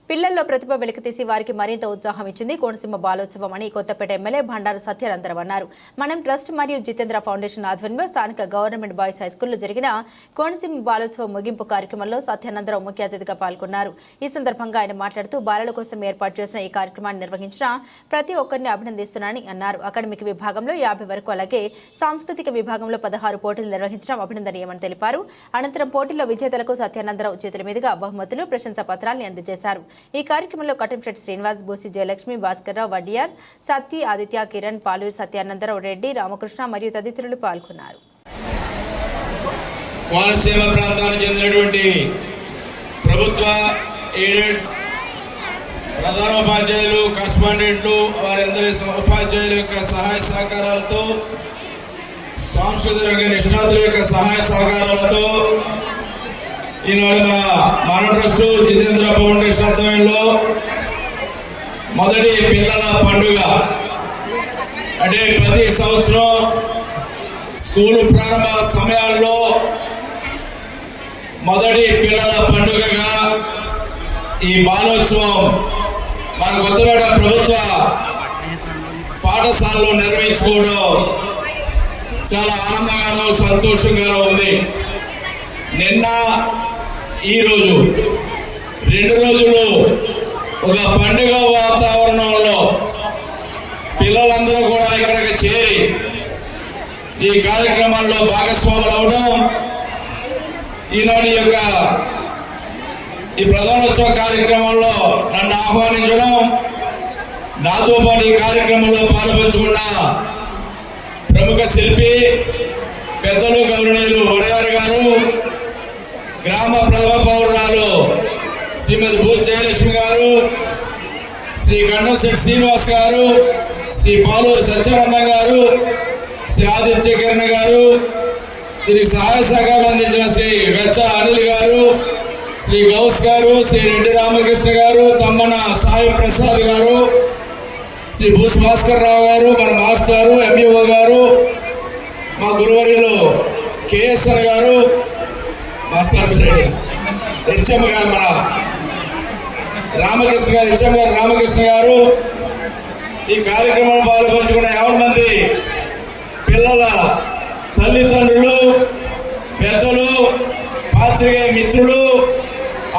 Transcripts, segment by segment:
పిల్లల్లో ప్రతిభ వెలికితీసి వారికి మరింత ఉత్సాహం ఇచ్చింది కోనసీమ బాలోత్సవం అని కొత్తపేట ఎమ్మెల్యే బండారు సత్యానందరావు అన్నారు. మనం ట్రస్ట్ మరియు జితేంద్ర ఫౌండేషన్ ఆధ్వర్యంలో స్థానిక గవర్నమెంట్ బాయ్స్ హైస్కూల్లో జరిగిన కోనసీమ బాలోత్సవం ముగింపు కార్యక్రమంలో సత్యానందరావు ముఖ్య అతిథిగా పాల్గొన్నారు. ఈ సందర్భంగా ఆయన మాట్లాడుతూ బాలల కోసం ఏర్పాటు చేసిన ఈ కార్యక్రమాన్ని నిర్వహించిన ప్రతి ఒక్కరిని అభినందిస్తున్నానని అన్నారు. అకాడమిక్ విభాగంలో 50 వరకు అలాగే సాంస్కృతిక విభాగంలో 16 పోటీలు నిర్వహించడం అభినందనీయమని తెలిపారు. అనంతరం పోటీల్లో విజేతలకు సత్యానందరావు చేతుల మీదుగా బహుమతులు, ప్రశంసా పత్రాలను అందజేశారు. ఈ కార్యక్రమంలో కటంశెట్టి శ్రీనివాస్, బూసి జయలక్ష్మి, భాస్కర్రావు, వడియార్, సత్తి, ఆదిత్య, కిరణ్, పాలూరి సత్యానందరావు, రెడ్డి, రామకృష్ణ మరియు తదితరులు పాల్గొన్నారు. కోనసీమ ప్రాంతానికి చెందినటువంటి ప్రభుత్వ ఎయిడెడ్ ప్రధాన ఉపాధ్యాయులు, కరస్పాండెంట్లు, వారందరి ఉపాధ్యాయుల యొక్క సహాయ సహకారాలతో, సాంస్కృతిక రంగ నిష్ణాతుల యొక్క సహాయ సహకారాలతో ఈనాడు మన ట్రస్ట్ జితేంద్ర ఫౌండేషన్ ఆధ్వర్యంలో మొదటి పిల్లల పండుగ అంటే ప్రతి సంవత్సరం స్కూలు ప్రారంభ సమయాల్లో మొదటి పిల్లల పండుగగా ఈ బాలోత్సవం మన కొత్తపేట ప్రభుత్వ పాఠశాలలో నిర్వహించుకోవడం చాలా ఆనందంగానూ సంతోషంగానూ ఉంది. నిన్న ఈరోజు 2 రోజులు ఒక పండుగ వాతావరణంలో పిల్లలందరూ కూడా ఇక్కడికి చేరి ఈ కార్యక్రమాల్లో భాగస్వాములు అవడం, ఈనాడు యొక్క ఈ ప్రధానోత్సవ కార్యక్రమంలో నన్ను ఆహ్వానించడం, నాతో పాటు ఈ కార్యక్రమంలో పాల్పంచుకున్న ప్రముఖ శిల్పి పెద్దలు గౌరవనీయులు వడియార్ గారు, గ్రామ ప్రథమ పౌరురాలు శ్రీమతి బూసి జయలక్ష్మి గారు, శ్రీ కటంశెట్టి శ్రీనివాస్ గారు, శ్రీ పాలూరి సత్యానందం గారు, శ్రీ ఆదిత్య కిరణ్ గారు, దీనికి సహాయ సహకారం అందించిన శ్రీ వెచ్చ అనిల్ గారు, శ్రీ గౌస్ గారు, శ్రీ రెడ్డి రామకృష్ణ గారు, తమ్మన సాయి ప్రసాద్ గారు, శ్రీ బూసి భాస్కర్ రావు గారు, మన మాస్టారు ఎంఈఓ గారు, మా గురువర్యులు కేఎస్ఎన్ గారు, మాస్టర్ రెడ్డి హెచ్ఎం గారు, మన రామకృష్ణ గారు, హెచ్ఎం గారు రామకృష్ణ గారు, ఈ కార్యక్రమంలో పాల్పంచుకున్న 50 మంది పిల్లల తల్లిదండ్రులు, పెద్దలు, పాత్రికేయ మిత్రులు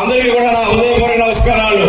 అందరికీ కూడా నా హృదయపూర్వక నమస్కారాలు.